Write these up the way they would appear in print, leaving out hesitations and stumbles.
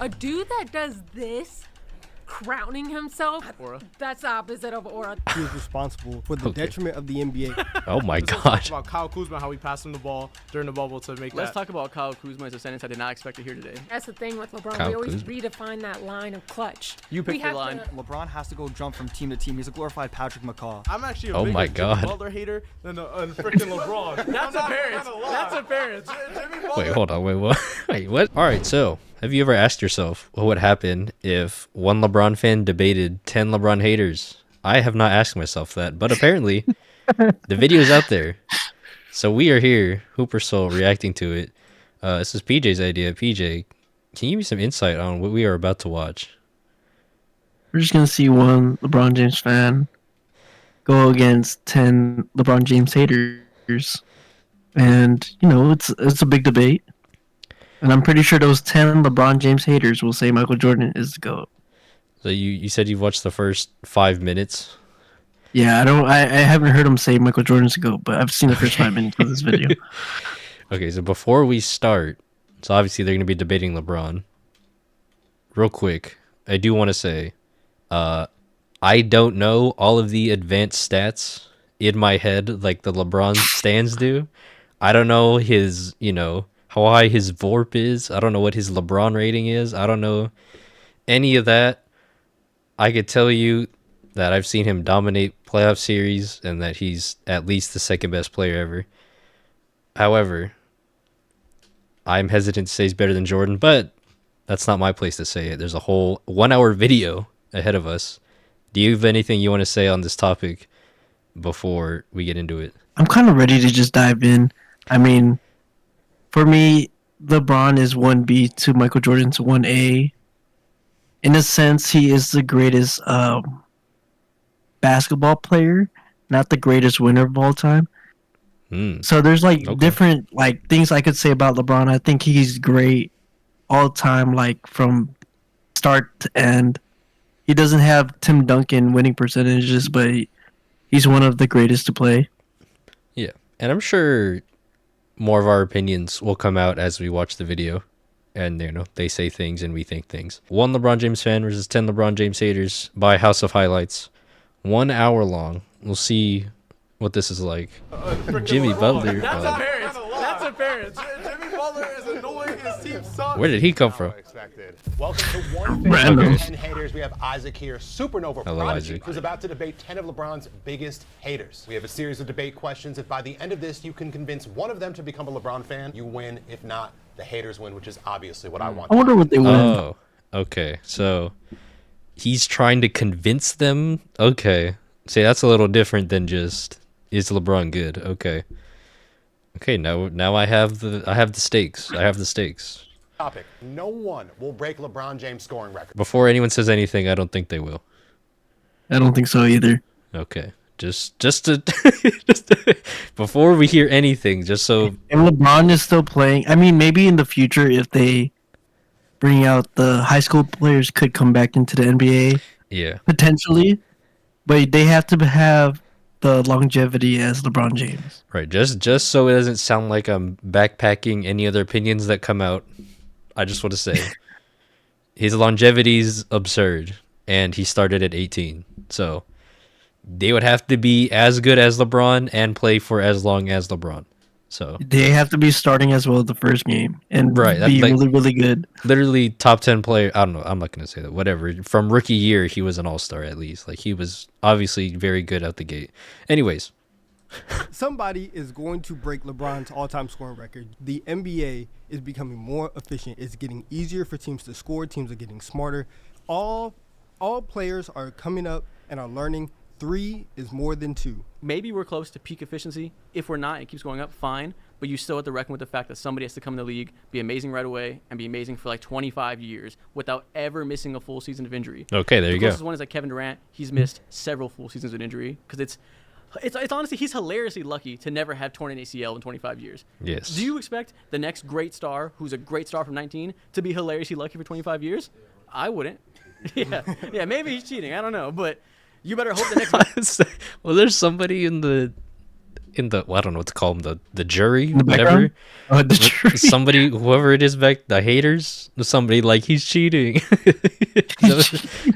A dude that does this, crowning himself, Aura. that's the opposite of aura. He is responsible for the detriment of the NBA. Oh my Let's talk god. about Kyle Kuzma, how he passed him the ball during the bubble to make Let's that. talk about Kyle Kuzma as a sentence I did not expect to hear today. That's the thing with LeBron. Kyle We always Kuzma. redefine that line of clutch. You We picked the have line. to- LeBron has to go jump from team to team. He's a glorified Patrick McCaw. I'm actually a Oh bigger my Jimmy God. Butler hater than a freaking LeBron. That's apparent. That's apparent. Jimmy Butler. Wait, hold on. Wait, what? Wait, what? All right, so have you ever asked yourself what would happen if one LeBron fan debated 10 LeBron haters? I have not asked myself that, but apparently the video is out there. So we are here, Hooper Soul, reacting to it. This is PJ's idea. PJ, can you give me some insight on what we are about to watch? We're just gonna see one LeBron James fan go against 10 LeBron James haters, and it's a big debate. And I'm pretty sure those 10 LeBron James haters will say Michael Jordan is the GOAT. So you said you've watched the first 5 minutes. Yeah, I haven't heard him say Michael Jordan's the GOAT, but I've seen the first 5 minutes of this video. Okay, so before we start, so obviously they're going to be debating LeBron. Real quick, I do want to say, I don't know all of the advanced stats in my head like the LeBron stans do. I don't know his, how high his VORP is. I don't know what his LeBron rating is. I don't know any of that. I could tell you that I've seen him dominate playoff series and that he's at least the second best player ever. However, I'm hesitant to say he's better than Jordan, but that's not my place to say it. There's a whole 1 hour video ahead of us. Do you have anything you want to say on this topic before we get into it? I'm kind of ready to just dive in. I mean, for me, LeBron is 1B to Michael Jordan's 1A. In a sense, he is the greatest basketball player, not the greatest winner of all time. So there's different things I could say about LeBron. I think he's great all time, from start to end. He doesn't have Tim Duncan winning percentages, but he's one of the greatest to play. Yeah, and I'm sure more of our opinions will come out as we watch the video. And, they say things and we think things. One LeBron James fan versus 10 LeBron James haters by House of Highlights. 1 hour long. We'll see what this is like. Jimmy Butler. That's apparent. That's apparent. Jimmy Butler is annoying. His team sucks. Where did he come from? Welcome to One Fan Random. 10 Haters. We have Isaac here, Supernova Hello, Prodigy, Isaac. who's about to debate 10 of LeBron's biggest haters. We have a series of debate questions. If by the end of this you can convince one of them to become a LeBron fan, you win. If not, the haters win, which is obviously what I want. I wonder what they win. Oh, okay. So he's trying to convince them. Okay. See, that's a little different than just is LeBron good? Okay. Okay, now I have the stakes. I have the stakes. Topic. No one will break LeBron James' scoring record. Before anyone says anything, I don't think they will. I don't think so either. Okay. Just to before we hear anything, just so And LeBron is still playing. I mean, maybe in the future, if they bring out the high school players, could come back into the NBA yeah. potentially, but they have to have the longevity as LeBron James. Right, just so it doesn't sound like I'm backpacking any other opinions that come out, I just want to say his longevity's absurd, and he started at 18. So they would have to be as good as LeBron and play for as long as LeBron. So They have to be starting as well the first game and Right, that's be like- really, really good. literally top 10 player. I don't know. I'm not going to say that. Whatever. From rookie year, he was an all-star at least. Like, he was obviously very good out the gate. Anyways, Somebody is going to break LeBron's all-time scoring record. The NBA is becoming more efficient. It's getting easier for teams to score. Teams are getting smarter. All players are coming up and are learning 3 is more than 2. Maybe we're close to peak efficiency. If we're not, it keeps going up, fine. But you still have to reckon with the fact that somebody has to come in the league, be amazing right away, and be amazing for 25 years without ever missing a full season of injury. okay, there The you go. closest one is Kevin Durant. He's missed several full seasons of injury because it's honestly, he's hilariously lucky to never have torn an ACL in 25 years. Yes. Do you expect the next great star, who's a great star from 19, to be hilariously lucky for 25 years? I wouldn't. Yeah, maybe he's cheating. I don't know, but you better hope the next. Well, there's somebody in the in the, well, I don't know what to call them, the jury, the whatever. The jury. Somebody, whoever it is back, the haters, somebody like, he's cheating.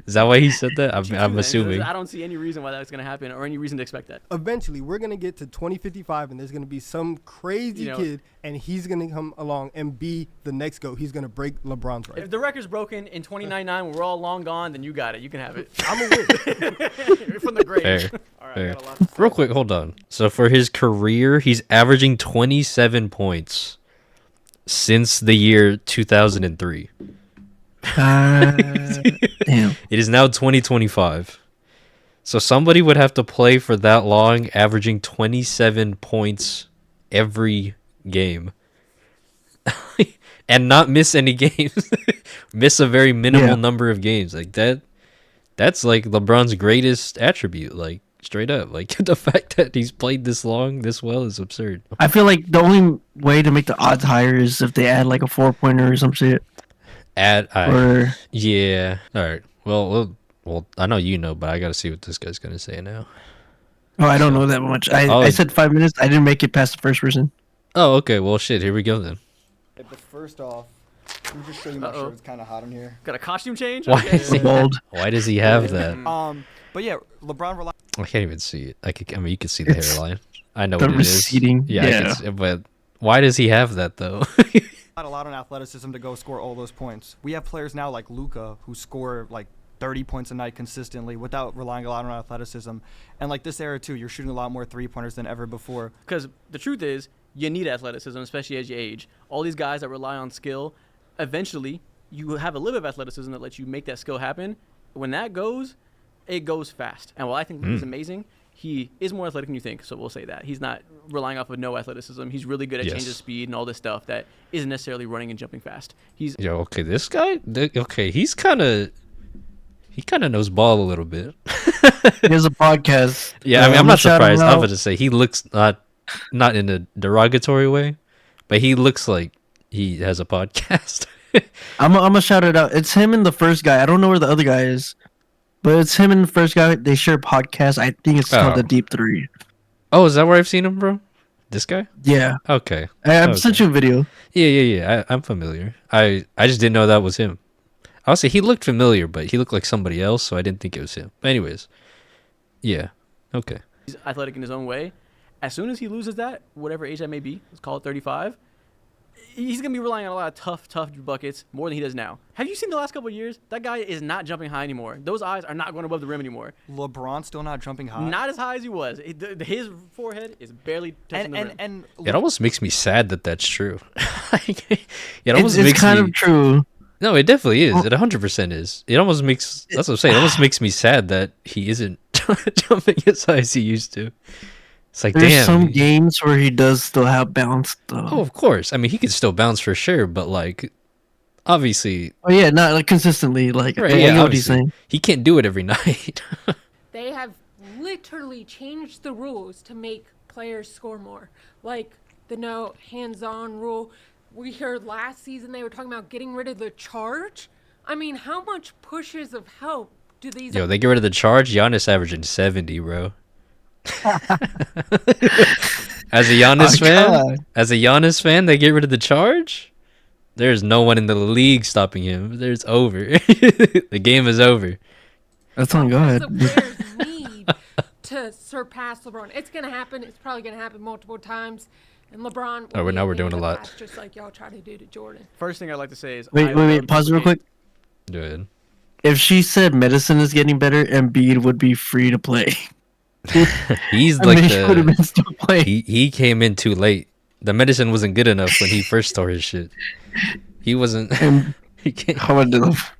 Is that why he said that? I'm assuming. I don't see any reason why that's going to happen or any reason to expect that. Eventually, we're going to get to 2055, and there's going to be some crazy kid, and he's going to come along and be the next GOAT. He's going to break LeBron's record. If the record's broken in 2099 when we're all long gone, then you got it. You can have it. I'm a win. From the grave. Fair. All right, Fair. I got a lot to say. Real quick, hold on. So for his career, he's averaging 27 points since the year 2003. Damn. It is now 2025. So somebody would have to play for that long, averaging 27 points every game. And not miss any games. Miss a very minimal number of games. Like that's like LeBron's greatest attribute. Like, straight up. Like, the fact that he's played this long, this well, is absurd. I feel like the only way to make the odds higher is if they add like a 4-pointer or some shit. Yeah. All right. Well, I know you know, but I got to see what this guy's going to say now. Oh, I don't know that much. I said 5 minutes. I didn't make it past the first person. Oh, okay. Well, shit. Here we go then. But first off, let me just show you my shirt. It's kind of hot in here. Got a costume change? Why Okay. is he, Bold. why does he have that? But yeah, LeBron relies I can't even see it. I mean, you can see the It's hairline. I know the what it is. receding. Yeah, I can see, but why does he have that though? a lot on athleticism to go score all those points. We have players now like Luka who score like 30 points a night consistently without relying a lot on athleticism. And like this era too, you're shooting a lot more 3-pointers than ever before. Because the truth is, you need athleticism, especially as you age. All these guys that rely on skill, eventually, you have a little bit of athleticism that lets you make that skill happen. When that goes, it goes fast. And while I think he's amazing, he is more athletic than you think, so we'll say that. He's not relying off of no athleticism. He's really good at change of speed and all this stuff that isn't necessarily running and jumping fast. He's Okay, this guy, he kind of knows ball a little bit. He has a podcast. Yeah, I mean, I'm not shout him surprised. I'm out. going to say he looks not in a derogatory way, but he looks like he has a podcast. I'm gonna shout it out. It's him and the first guy. I don't know where the other guy is, but it's him and the first guy. They share a podcast. I think it's called The Deep Three. Oh, is that where I've seen him, bro? This guy? Yeah. Okay. I've sent you a video. Yeah. I'm familiar. I just didn't know that was him. I would say he looked familiar, but he looked like somebody else, so I didn't think it was him. But anyways, yeah. Okay. he's athletic in his own way. As soon as he loses that, whatever age that may be, let's call it 35, he's going to be relying on a lot of tough buckets more than he does now. Have you seen the last couple of years? That guy is not jumping high anymore. Those eyes are not going above the rim anymore. LeBron still not jumping high. Not as high as he was. His forehead is barely touching the rim. And It almost makes me sad that that's true. It's kind of true. No, it definitely is. It 100% is. It almost makes, that's what I'm saying. It almost makes me sad that he isn't jumping as high as he used to. It's like, There's damn. some games where he does still have bounce, though. Oh, of course. I mean, he could still bounce for sure, but like, obviously. Oh yeah, not like consistently. Like, Right, I yeah, know what he's obviously. saying. He can't do it every night. They have literally changed the rules to make players score more. Like the no hands-on rule. We heard last season they were talking about getting rid of the charge. I mean, how much pushes of help do these... Yo, they get rid of the charge. Giannis averaging 70, bro. As a Giannis fan, they get rid of the charge. There's no one in the league stopping him. There's over. The game is over. That's on God. The players need to surpass LeBron. It's gonna happen. It's probably gonna happen multiple times. And LeBron. Oh, will now be we're doing a the lot. past, just like y'all try to do to Jordan. First thing I'd like to say is... Wait. Pause real quick. Good. If she said medicine is getting better, Embiid would be free to play. He's I like mean, he would have been still playing. he came in too late. The medicine wasn't good enough when he first started his shit. He wasn't. He can't.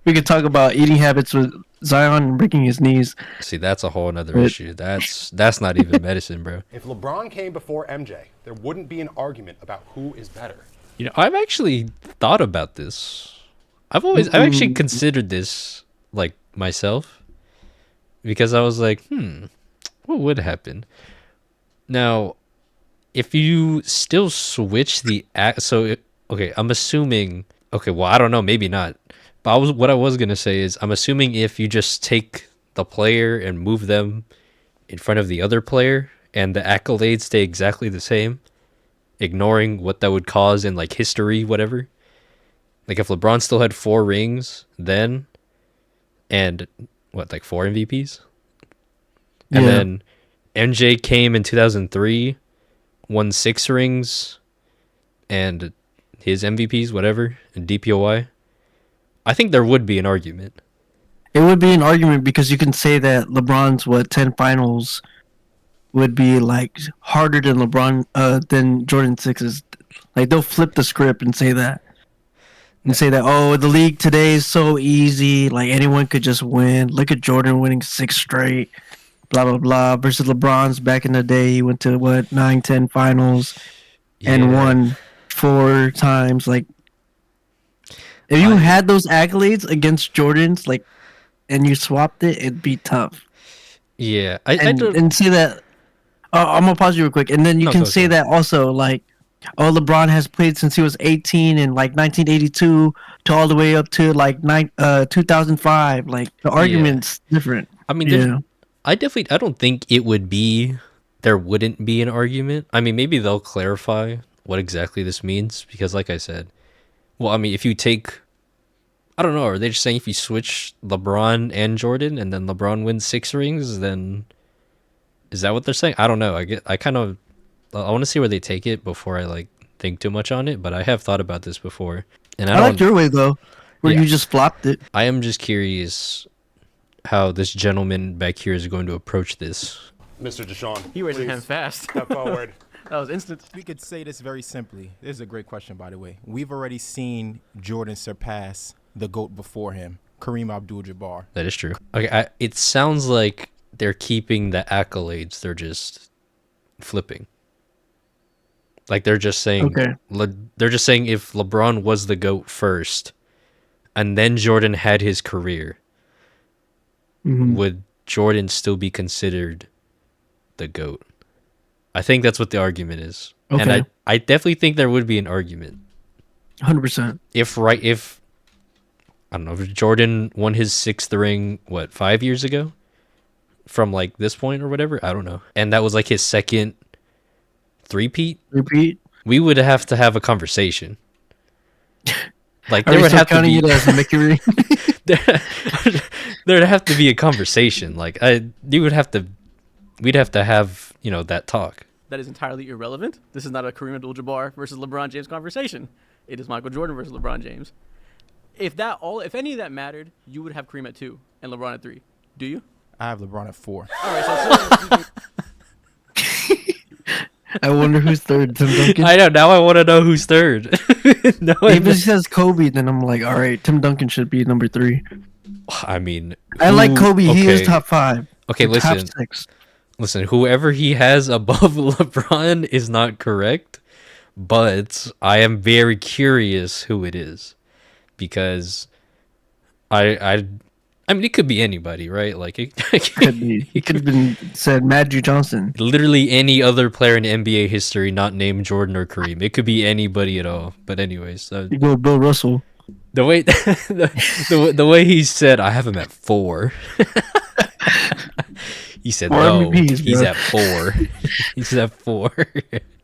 We could talk about eating habits with Zion and breaking his knees. See, that's a whole other issue. That's not even medicine, bro. If LeBron came before MJ, there wouldn't be an argument about who is better. You know, I've actually thought about this. I've actually considered this, like, myself, because I was like, what would happen? Now, if you still switch the I'm assuming, well, I don't know, maybe not. But what I was gonna say is, I'm assuming if you just take the player and move them in front of the other player and the accolades stay exactly the same, ignoring what that would cause in like history, whatever. Like if LeBron still had 4 rings then, and what, like 4 MVPs? And then MJ came in 2003, won 6 rings, and his MVPs, whatever, and DPOY. I think there would be an argument. It would be an argument because you can say that LeBron's 10 finals would be like harder than than Jordan 6's. Like they'll flip the script and say that. And say that, oh, the league today is so easy, like anyone could just win. Look at Jordan winning 6 straight, blah blah blah. Versus LeBron's back in the day, he went to 9, 10 finals and won 4 times. Like if you had those accolades against Jordan's, like, and you swapped it, it'd be tough. Yeah, and say that. I'm gonna pause you real quick, and then you can say that also, like, oh, LeBron has played since he was 18 in like 1982 to all the way up to like 2005. Like the argument's different. I mean, I don't think there wouldn't be an argument. I mean, maybe they'll clarify what exactly this means because, like I said, well, I mean, if you take, I don't know, are they just saying if you switch LeBron and Jordan and then LeBron wins 6 rings, then is that what they're saying? I don't know. I want to see where they take it before I like think too much on it, but I have thought about this before. And I like your way though, where you just flopped it. I am just curious how this gentleman back here is going to approach this. Mr. Deshaun. He raised his hand fast. Step forward. That was instant. We could say this very simply. This is a great question, by the way. We've already seen Jordan surpass the GOAT before him, Kareem Abdul-Jabbar. That is true. Okay, it sounds like they're keeping the accolades. They're just flipping. Like they're just saying, they're just saying if LeBron was the GOAT first, and then Jordan had his career, would Jordan still be considered the GOAT? I think that's what the argument is, and I definitely think there would be an argument. 100%. If I don't know, if Jordan won his 6th ring, 5 years ago, from like this point or whatever, I don't know, and that was like his second repeat, we would have to have a conversation. Like there would have to be there'd have to be a conversation. Like we'd have to have, that talk. That is entirely irrelevant. This is not a Kareem Abdul-Jabbar versus LeBron James conversation. It is Michael Jordan versus LeBron James. If any of that mattered, you would have Kareem at 2 and LeBron at 3. Do you? I have LeBron at 4. All right, so I wonder who's third. Tim Duncan? I know. Now I want to know who's third. If it says Kobe, then I'm like, all right, Tim Duncan should be number 3. I mean, I like Kobe. He is top 5. Okay, listen. Top 6. Listen, whoever he has above LeBron is not correct, but I am very curious who it is because I mean, it could be anybody, right? Like it could be. It could have been said Magic Johnson. Literally any other player in NBA history not named Jordan or Kareem. It could be anybody at all. But anyways, you go Bill Russell. The way the way he said, I have him at 4. He said, no, he's at 4. He's at 4.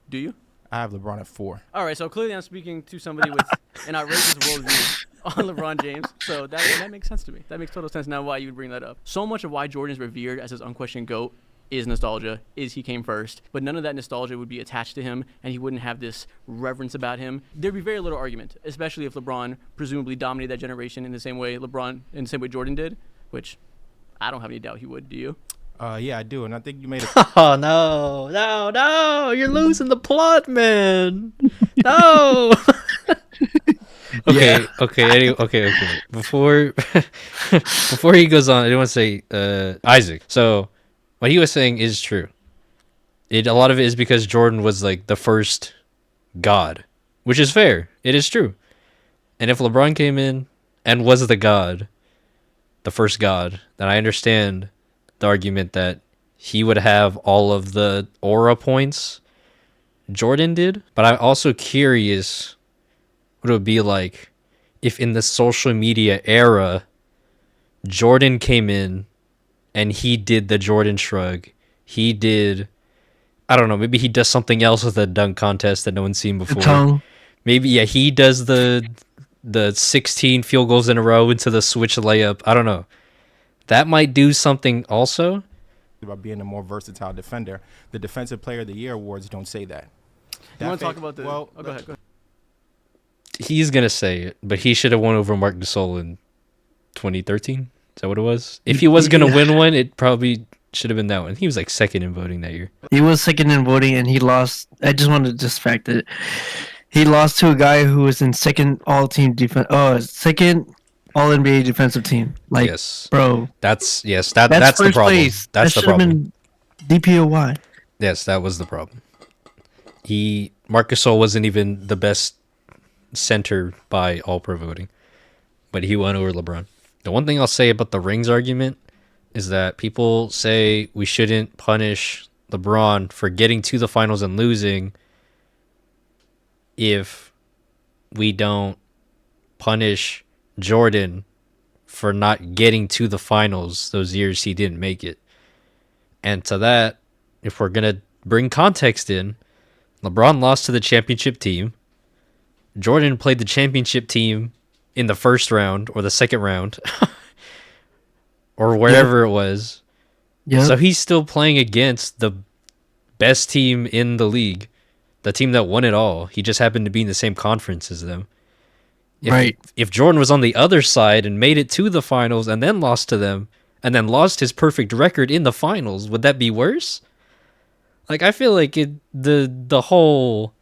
Do you? I have LeBron at 4. All right, so clearly I'm speaking to somebody with an outrageous worldview on LeBron James. So that makes sense to me. That makes total sense now why you would bring that up. So much of why Jordan is revered as his unquestioned GOAT is nostalgia, is he came first. But none of that nostalgia would be attached to him, and he wouldn't have this reverence about him. There'd be very little argument, especially if LeBron presumably dominated that generation in the same way Jordan did, which I don't have any doubt he would. Do you? Yeah, I do, and I think you made it. Oh no! You're losing the plot, man. No. Okay. Before he goes on, I do want to say, Isaac. So, what he was saying is true. A lot of it is because Jordan was like the first god, which is fair. It is true. And if LeBron came in and was the first god, then I understand the argument that he would have all of the aura points Jordan did. But I'm also curious what it would be like if in the social media era, Jordan came in and he did the Jordan shrug. He did I don't know. Maybe he does something else with the dunk contest that no one's seen The before. tongue. Maybe he does the 16 field goals in a row into the switch layup. I don't know. That might do something also. About being a more versatile defender, the Defensive Player of the Year awards don't say that. You want to talk about the? Well, go ahead. He's gonna say it, but he should have won over Marc Gasol in 2013. Is that what it was? If he was gonna win one, it probably should have been that one. He was like second in voting that year. He was second in voting, and he lost. I just wanted to just fact it. He lost to a guy who was in second all-team defense. Second all-NBA defensive team. Like, Yes, bro, that's the first problem. place. That's that the problem. Been DPOY. Yes, that was the problem. Marc Gasol wasn't even the best center by all-pro voting, but he won over LeBron. The one thing I'll say about the rings argument is that people say we shouldn't punish LeBron for getting to the finals and losing if we don't punish Jordan for not getting to the finals those years he didn't make it. And to that, if we're going to bring context in, LeBron lost to the championship team. Jordan played the championship team in the first round or the second round or wherever it was. Yeah. So he's still playing against the best team in the league, the team that won it all. He just happened to be in the same conference as them. If Jordan was on the other side and made it to the finals and then lost to them and then lost his perfect record in the finals, would that be worse? Like, I feel like the whole,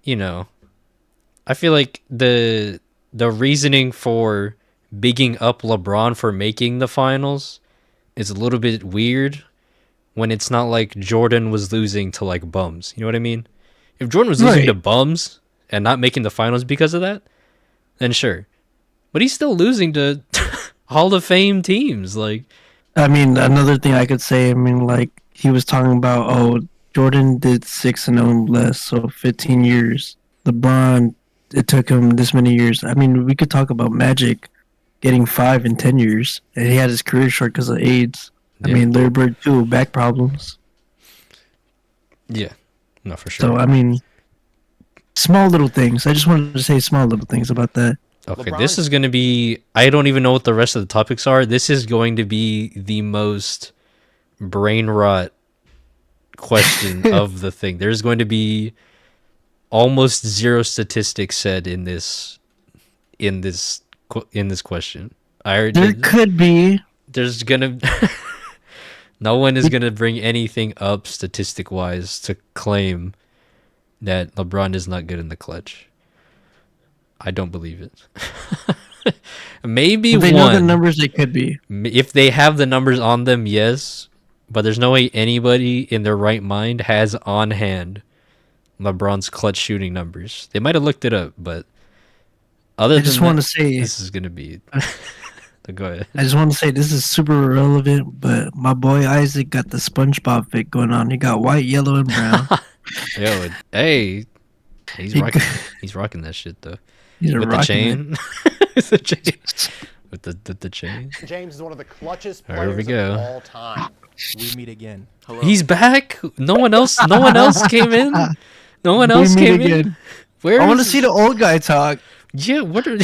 I feel like the reasoning for bigging up LeBron for making the finals is a little bit weird when it's not like Jordan was losing to like bums. You know what I mean? If Jordan was losing to bums and not making the finals because of that, then sure. But he's still losing to Hall of Fame teams. Like, I mean, another thing I could say, like, he was talking about, Jordan did 6-0 less, so 15 years. LeBron, it took him this many years. I mean, we could talk about Magic getting 5 in 10 years, and he had his career short because of AIDS. Yeah. I mean, Larry Bird too, back problems. Yeah, no, for sure. So, I mean, small little things. I just wanted to say small little things about that. Okay, this is going to be... I don't even know what the rest of the topics are. This is going to be the most brain rot question of the thing. There's going to be almost zero statistics said in this question. There could be. There's gonna no one is gonna bring anything up statistic wise to claim that LeBron is not good in the clutch. I don't believe it. Maybe if they one. know the numbers, they could be. If they have the numbers on them, yes. But there's no way anybody in their right mind has on hand LeBron's clutch shooting numbers. They might have looked it up, but other than just want to say this is gonna be. Go ahead. I just want to say this is super irrelevant, but my boy Isaac got the SpongeBob fit going on. He got white, yellow, and brown. Yo, hey, he's rocking that shit though. He's with the chain. With the chain. With the chain. James is one of the clutchest There we players go. of all time. We meet again. Hello. He's back. No one else came in. No one else We meet came in. again. Where I want to is- see the old guy talk. Yeah, what are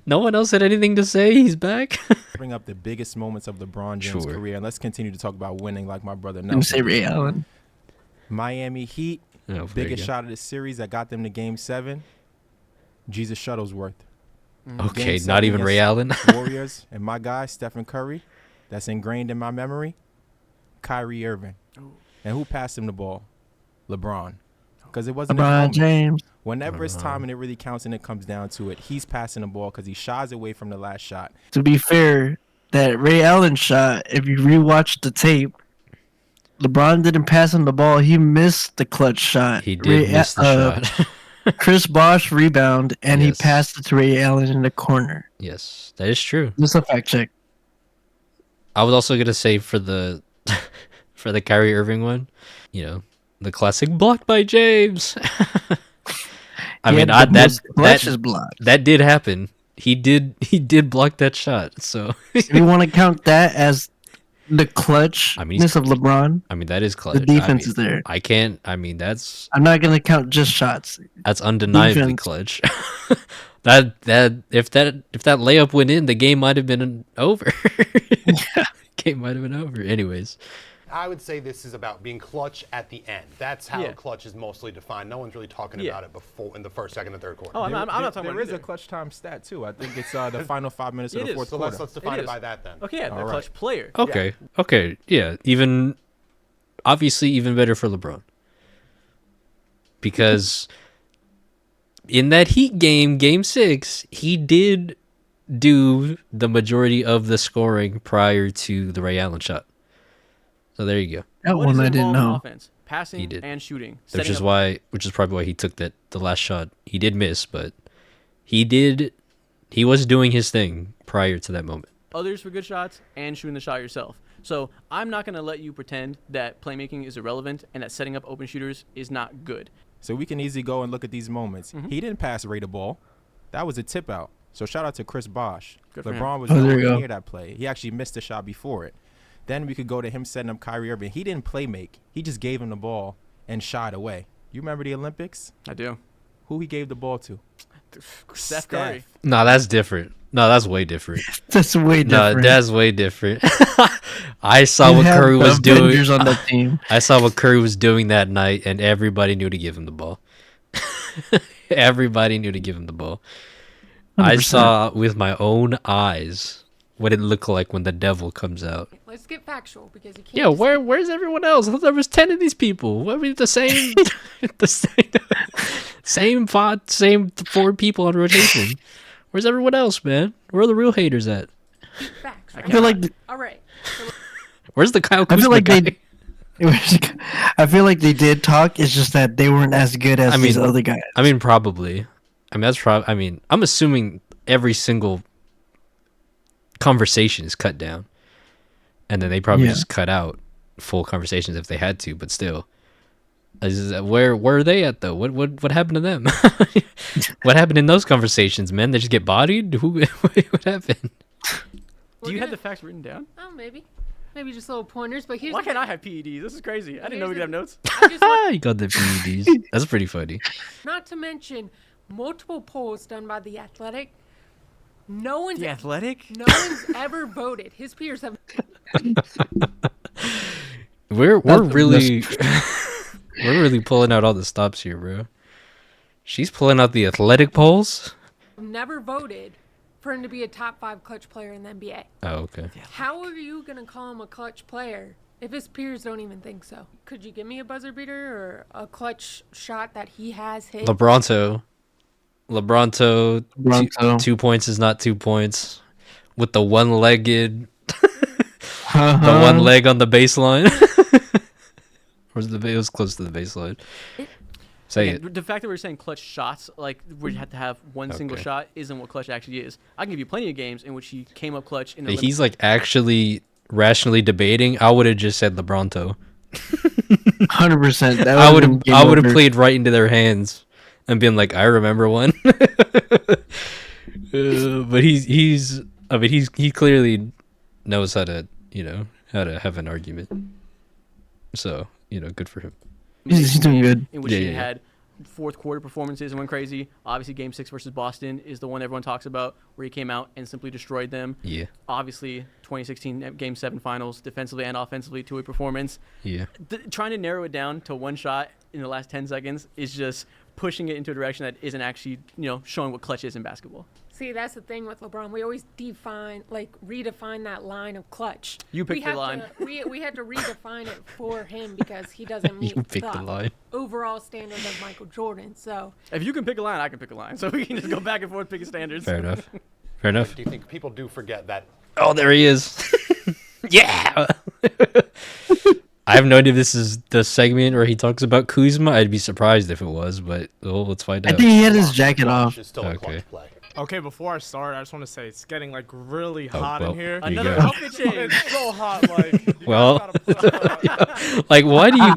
no one else had anything to say? He's back. Bring up the biggest moments of LeBron James' Sure. career, and let's continue to talk about winning like my brother Let me say Nelson. Ray Allen. Miami Heat, Oh, there you biggest go. shot of the series that got them to Game 7. Jesus Shuttlesworth. Okay, Game not 7 even Ray against Allen. Warriors, and my guy Stephen Curry, that's ingrained in my memory. Kyrie Irving, and who passed him the ball? LeBron, because it wasn't his LeBron moment. James. Whenever it's time and it really counts and it comes down to it, he's passing the ball because he shies away from the last shot. To be fair, that Ray Allen shot, if you rewatch the tape, LeBron didn't pass him the ball. He missed the clutch shot. He did miss the shot. Chris Bosh rebound, and Yes. he passed it to Ray Allen in the corner. Yes, that is true. Just a fact check. I was also gonna say for the for the Kyrie Irving one, the classic blocked by James. I He mean, had the most that clutches blocked. that did happen. He did block that shot. So If you want to count that as the clutchness I mean, of LeBron. I mean, that is clutch. The defense I mean, is there. I can't. I mean, that's I'm not gonna count just shots. undeniably Defense. clutch. that if that layup went in, the game might have been over. Game might have been over. Anyways. I would say this is about being clutch at the end. That's how clutch is mostly defined. No one's really talking about it before in the first, second, and third quarter. Oh, I'm not talking about There is it a either. clutch time stat too. I think it's the final 5 minutes of It the is. fourth So quarter. let's define It it is. by that then. Okay, yeah, the All right. clutch player. Okay. Okay. Yeah. Even obviously even better for LeBron. Because in that Heat game, game 6, he did do the majority of the scoring prior to the Ray Allen shot. So there you go. That What one is I didn't involved in know. offense? Passing He did. and shooting. Which Setting is up- which is probably why he took the last shot. He did miss, but he was doing his thing prior to that moment. others for good shots and shooting the shot yourself. So I'm not going to let you pretend that playmaking is irrelevant and that setting up open shooters is not good. So we can easily go and look at these moments. Mm-hmm. He didn't pass Ray the ball. That was a tip out. So shout out to Chris Bosh. Good for him. LeBron was Oh, there nowhere you go. near that play. He actually missed the shot before it. Then we could go to him setting up Kyrie Irving. He didn't play make. He just gave him the ball and shot away. You remember the Olympics? I do. Who he gave the ball to? Steph Curry. No, that's different. No, that's way different. That's way No, different. that's way different. I saw You what have Curry the was doing. Avengers on the team. I saw what Curry was doing that night, and everybody knew to give him the ball. Everybody knew to give him the ball. I 100%. saw with my own eyes what it looked like when the devil comes out. Let's get factual because you can't. Yeah, just- where's everyone else? I thought there was 10 of these people. What were the same, the same 4 people on rotation? Where's everyone else, man? Where are the real haters at? Facts. I feel like All right. Where's the Kyle I feel Kuzma like guy? I feel like they did talk. It's just that they weren't as good as these other guys. I mean, probably. I mean, I'm assuming every single conversation is cut down, and then they probably Yeah. just cut out full conversations if they had to. But still, where are they at though? What happened to them? What happened in those conversations, man? They just get bodied? What happened? Do you have the facts written down? Oh, maybe just little pointers. But here's Why the can't I thing. have PEDs? This is crazy. I didn't know we Here's could have notes. I just want, You got the PEDs. That's pretty funny. not to mention multiple polls done by the Athletic. No one's The Athletic? no one's ever voted. His peers have. We're That's- really we're really pulling out all the stops here, bro. She's pulling out the athletic polls. Never voted for him to be a top 5 clutch player in the NBA. Oh, okay. How are you gonna call him a clutch player if his peers don't even think so? Could you give me a buzzer beater or a clutch shot that he has hit? LeBronto, Lebronto. 2 points is not 2 points. With the one-legged, Uh-huh. the one leg on the baseline. Or was it was close to the baseline. Say Again, it. the fact that we're saying clutch shots, like where you have to have one single Okay. shot, isn't what clutch actually is. I can give you plenty of games in which he came up clutch. In a He's like actually rationally debating. I would have just said LeBronto. 100%. I would have played right into their hands and been like, I remember one. But he clearly knows how to have an argument. So, good for him. He's doing good. in which Yeah, he yeah, yeah. had fourth quarter performances and went crazy. Obviously, Game 6 versus Boston is the one everyone talks about, where he came out and simply destroyed them. Yeah. Obviously, 2016 Game 7 Finals, defensively and offensively, two-way performance. Yeah. Trying to narrow it down to one shot in the last 10 seconds is just pushing it into a direction that isn't actually, showing what clutch is in basketball. See, that's the thing with LeBron. We always redefine that line of clutch. You picked we the have line. To, we had to redefine it for him because he doesn't meet You picked the line. overall standard of Michael Jordan. So If you can pick a line, I can pick a line. So we can just go back and forth picking standards. Fair enough. Fair enough. Do you think people do forget that? Oh, there he is. Yeah. I have no idea if this is the segment where he talks about Kuzma. I'd be surprised if it was, but let's find I out. think he had his jacket off. Is still a Okay. clutch play. Okay, before I start, I just want to say it's getting really Oh, hot well, in here. you Another go. outfit change. It's so hot, like. You guys Well- gotta put up, Like, why do you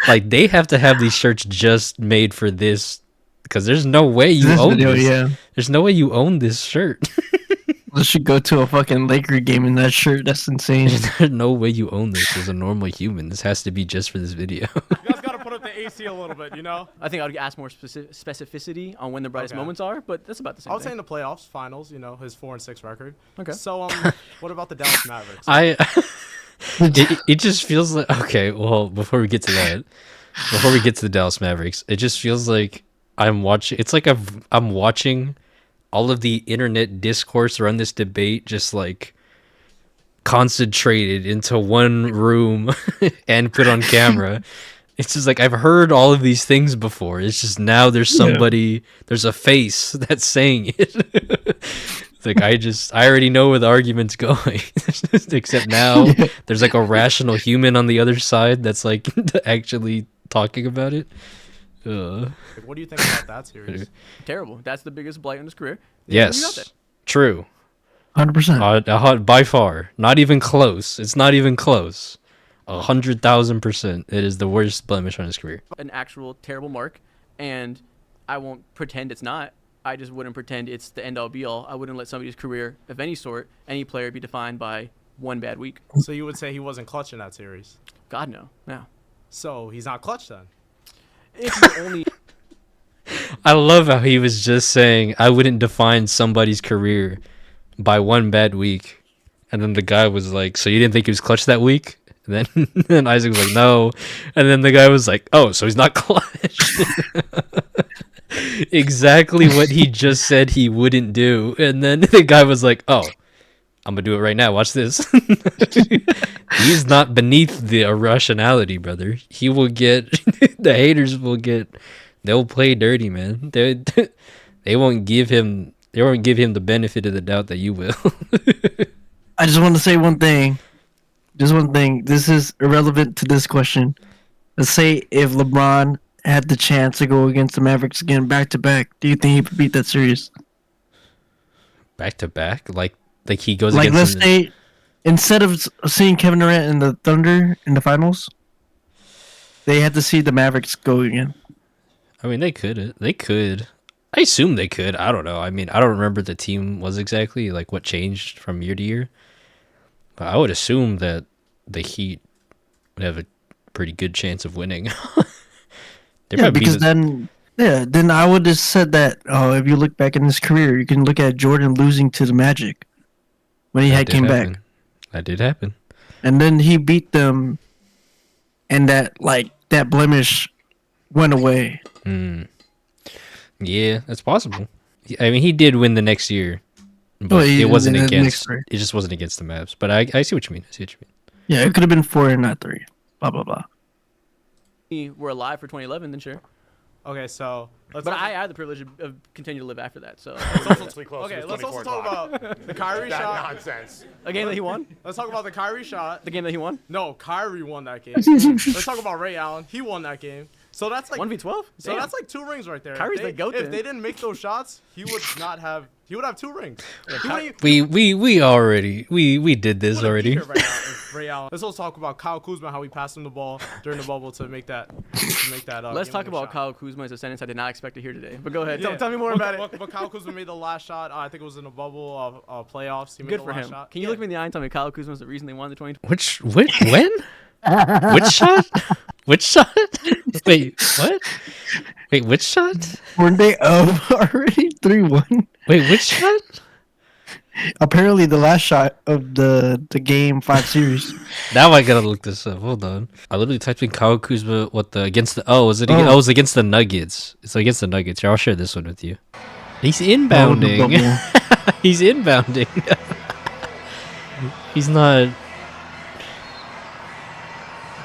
like they have to have these shirts just made for this? Because there's no way you This own video, this. yeah. There's no way you own this shirt. Let's should go to a fucking Laker game in that shirt. That's insane. There's no way you own this as a normal human. This has to be just for this video. You guys gotta put up the AC a little bit, you know. I think I would ask more specificity on when the brightest moments are, but that's about the same I would thing. say in the playoffs, finals, you know, his 4-6 record. Okay. So what about the Dallas Mavericks? It just feels like, okay, well, before we get to the Dallas Mavericks, it just feels like I'm watching. It's like I'm watching all of the internet discourse around this debate just like concentrated into one room and put on camera. It's just like I've heard all of these things before. It's just now there's somebody, there's a face that's saying it. It's like I already know where the argument's going. Except now there's like a rational human on the other side that's like actually talking about it. Like, what do you think about that series? Terrible. That's the biggest blight in his career. Yes, true. 100%. By far, not even close. It's not even close. 100,000%. It is the worst blemish on his career. An actual terrible mark, and I won't pretend it's not. I just wouldn't pretend it's the end all be all. I wouldn't let somebody's career of any sort, any player, be defined by one bad week. So you would say he wasn't clutch in that series? God no. No. So he's not clutch then? If you only I love how he was just saying I wouldn't define somebody's career by one bad week, and then the guy was like, "So you didn't think he was clutch that week?" And then Isaac was like, "No," and then the guy was like, "Oh, so he's not clutch." Exactly what he just said he wouldn't do, and then the guy was like, "Oh, I'm gonna do it right now. Watch this." He's not beneath the irrationality, brother. He will get the haters will get. They'll play dirty, man. They won't give him. They won't give him the benefit of the doubt that you will. I just want to say one thing. Just one thing. This is irrelevant to this question. Let's say if LeBron had the chance to go against the Mavericks again back to back, do you think he would beat that series? Back to back, like he goes like against. Let's say instead of seeing Kevin Durant and the Thunder in the finals, they had to see the Mavericks go again. I mean, they could. They could. I assume they could. I don't know. I mean, I don't remember the team was exactly like what changed from year to year. But I would assume that the Heat would have a pretty good chance of winning. Yeah, because then I would have said that. Oh, if you look back in his career, you can look at Jordan losing to the Magic when he came back. That did happen. And then he beat them, and that blemish went away. Yeah, that's possible. I mean, he did win the next year, but it wasn't against. It just wasn't against the Mavs. But I see what you mean. Yeah, it could have been 4 and not 3. Blah blah blah. were alive for 2011, then sure. Okay, so but I had the privilege of continuing to live after that. So okay, let's also talk about the Kyrie shot. Nonsense. A game that he won. Let's talk about the Kyrie shot. The game that he won. No, Kyrie won that game. Let's talk about Ray Allen. He won that game. So that's like 1v12. So that's like 2 rings right there. Kyrie's the GOAT. If they didn't make those shots, he would not have. He would have 2 rings. We already did this already. Right now, if Ray Allen. Let's also talk about Kyle Kuzma, how we passed him the ball during the bubble to make that. Let's talk about Kyle Kuzma as a sentence I did not expect to hear today. But go ahead. Yeah. Tell me more about it. But Kyle Kuzma made the last shot. I think it was in the bubble of playoffs. He made Good the for last him. shot. Can you look me in the eye and tell me Kyle Kuzma is the reason they won the 2020? When? Which shot? Which shot? Wait, what? Wait, which shot? Weren't they up already 3-1? Wait, which shot? Apparently the last shot of the Game 5 series. Now I gotta look this up. Hold on. I literally typed in Kyle Kuzma. Was it against the Nuggets? It's against the Nuggets. Here, I'll share this one with you. He's inbounding. He's inbounding. He's not.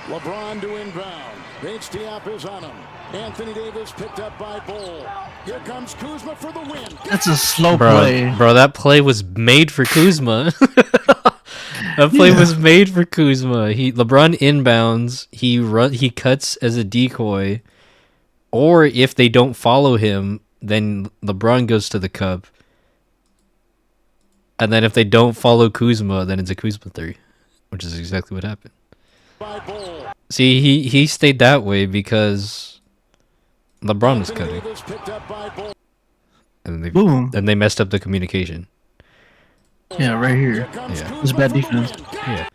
LeBron to inbound. HDF is on him. Anthony Davis picked up by Bull. Here comes Kuzma for the win. That's a slow play. Bro, that play was made for Kuzma. That play was made for Kuzma. LeBron inbounds. He cuts as a decoy. Or if they don't follow him, then LeBron goes to the cup. And then if they don't follow Kuzma, then it's a Kuzma 3, which is exactly what happened. See, he stayed that way because LeBron was cutting. And they messed up the communication. Yeah, right here. Yeah. It's bad defense. Yeah.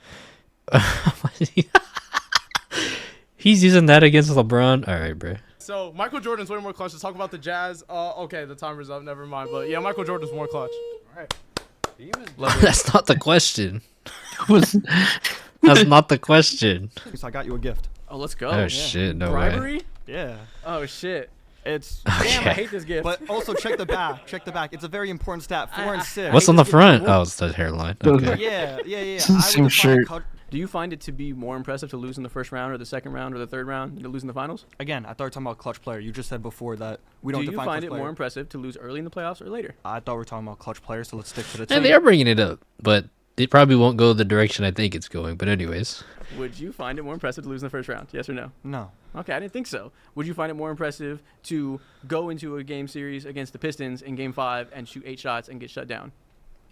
He's using that against LeBron. All right, bro. So Michael Jordan's way more clutch. Let's talk about the Jazz. Okay, the timer's up. Never mind. But yeah, Michael Jordan's more clutch. All right. That's not the question. Was That's not the question. So I got you a gift. Oh, let's go. Oh shit, no way. Bribery? Yeah. Oh shit. It's Damn, I Okay. hate this gift. but also check the back. Check the back. It's a very important stat. 4 and 6. What's on the front? Oh, it's the hairline. Okay. Yeah. It's the same shirt. Do you find it to be more impressive to lose in the first round or the second round or the third round than to lose in the finals? Again, I thought we were talking about clutch player. You just said before that we don't Do you define find clutch it player. more impressive to lose early in the playoffs or later? I thought we were talking about clutch players, so let's stick to the team. And they are bringing it up, but it probably won't go the direction I think it's going. But anyways, Would you find it more impressive to lose in the first round? Yes or no? No. Okay, I didn't think so. Would you find it more impressive to go into a game series against the Pistons in Game 5 and shoot 8 shots and get shut down?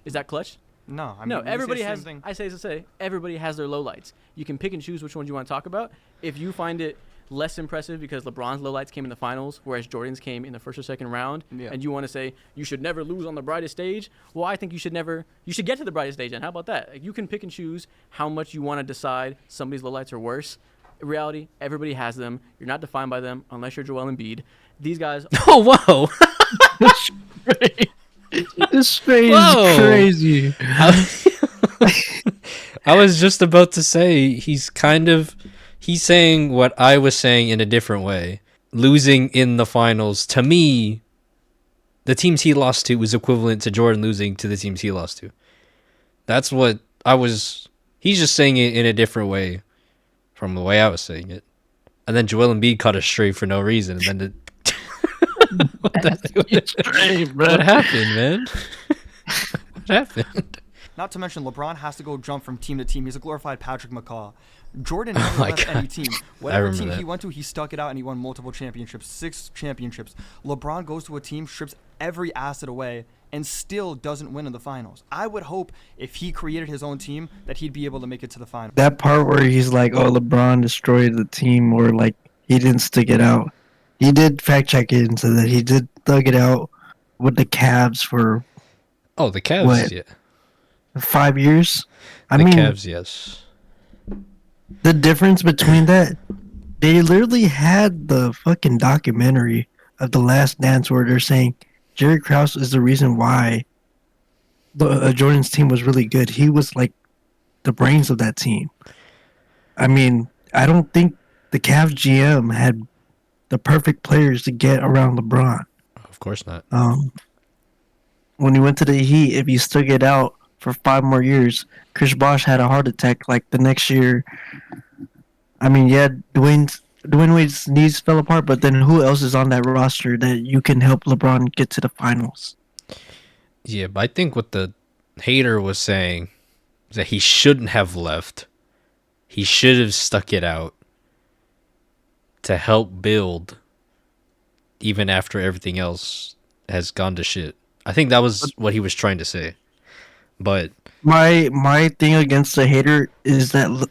Is that clutch? No. I mean, No, we say everybody the same has. thing. I say to say, everybody has their lowlights. You can pick and choose which ones you want to talk about. If you find it less impressive because LeBron's lowlights came in the finals, whereas Jordan's came in the first or second round, Yeah. and you want to say you should never lose on the brightest stage, well, I think you should never. You should get to the brightest stage. And how about that? Like, you can pick and choose how much you want to decide somebody's lowlights are worse. In reality, everybody has them. You're not defined by them unless you're Joel Embiid. These guys. oh whoa, This face Whoa. is crazy. I was just about to say he's saying what I was saying in a different way. Losing in the finals, to me, the teams he lost to was equivalent to Jordan losing to the teams he lost to. That's what I was. He's just saying it in a different way from the way I was saying it. And then Joel Embiid caught a stray for no reason. And then what happened, man? What happened? Not to mention, LeBron has to go jump from team to team. He's a glorified Patrick McCaw. Jordan never left any team. Whatever remember team that. he went to, he stuck it out and he won multiple championships, 6 championships. LeBron goes to a team, strips every asset away, and still doesn't win in the finals. I would hope if he created his own team that he'd be able to make it to the finals. That part where he's like, "Oh, LeBron destroyed the team," or like he didn't stick it out. He did fact check it and said that he did thug it out with the Cavs for Oh, the Cavs, What? yeah. 5 years. I The mean, Cavs, yes. the difference between that, they literally had the fucking documentary of The Last Dance where they're saying Jerry Krause is the reason why the Jordan's team was really good. He was like the brains of that team. I mean, I don't think the Cavs GM had the perfect players to get around LeBron. Of course not. When he went to the Heat, if he stuck it out for 5 more years, Chris Bosh had a heart attack like the next year. I mean, yeah, Dwayne Wade's knees fell apart, but then who else is on that roster that you can help LeBron get to the finals? Yeah, but I think what the hater was saying is that he shouldn't have left. He should have stuck it out to help build even after everything else has gone to shit. I think that was what he was trying to say. But My thing against the hater is that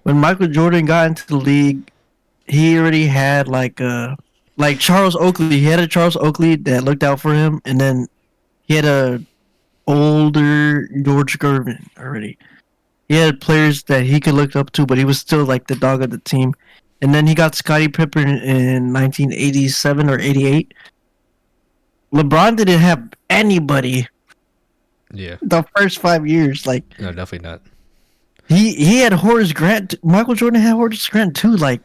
when Michael Jordan got into the league, he already had like Charles Oakley. He had a Charles Oakley that looked out for him, and then he had a older George Gervin already. He had players that he could look up to, but he was still like the dog of the team. And then he got Scottie Pippen in 1987 or 88. LeBron didn't have anybody yeah, the first 5 years. Like, no, definitely not. he had Horace Grant. Michael Jordan had Horace Grant too. Like,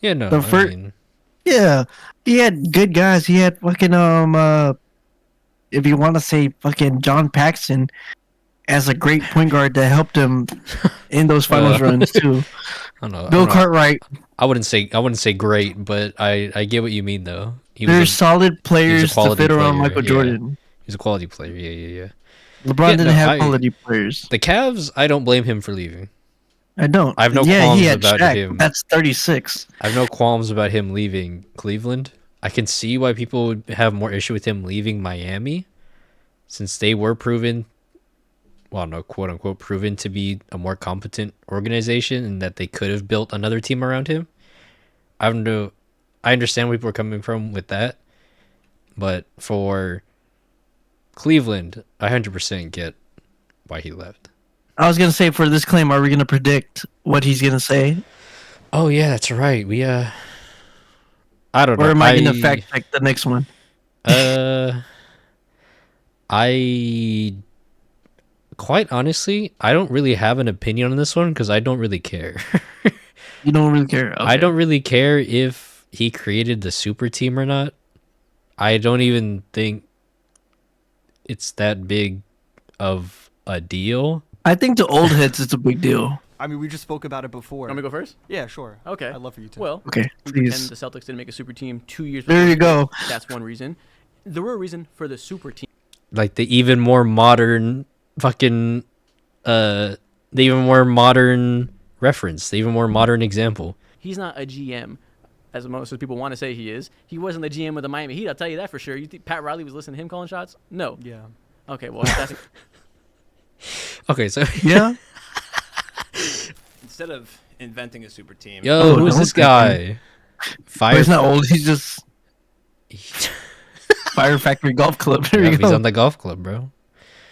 Yeah, no. The I fir- mean, yeah, he had good guys. He had fucking if you want to say fucking John Paxson as a great point guard that helped him in those finals runs too. I don't know. Bill Cartwright. I wouldn't say great, but I get what you mean though. There's solid players to quality fit around player, Michael yeah. Jordan. He's a quality player. Yeah. LeBron Yeah, didn't no, have quality players. The Cavs, I don't blame him for leaving. I don't. I have no yeah, qualms he had about Shaq, him. but that's 36. I have no qualms about him leaving Cleveland. I can see why people would have more issue with him leaving Miami, since they were proven, well, no, quote unquote, proven to be a more competent organization and that they could have built another team around him. I understand where people are coming from with that, but for Cleveland, I 100% get why he left. I was gonna say for this claim, are we gonna predict what he's gonna say, Oh yeah, that's right. We I don't know. or am I gonna fact check the next one? I quite honestly, I don't really have an opinion on this one because I don't really care. You don't really care. Okay. I don't really care if he created the super team or not. I don't even think it's that big of a deal. I think to old heads it's a big deal. I mean, we just spoke about it before. Want me to go first? Yeah, sure. Okay. I'd love for you to. Well, Okay, we pretend please. the Celtics didn't make a super team 2 years. There before you go. That's one reason. The real reason for the super team. Like the even more modern fucking the even more modern reference, the even more modern example. He's not a GM, as most of the people want to say he is. He wasn't the GM of the Miami Heat. I'll tell you that for sure. You think Pat Riley was listening to him calling shots? No. Yeah. Okay. Well, that's Okay, so Yeah. Instead of inventing a super team, yo, Oh, who's don't this think guy? But Fire. he's not old. He's just Fire Factory Golf Club. There Yeah, you he's go. on the golf club, bro.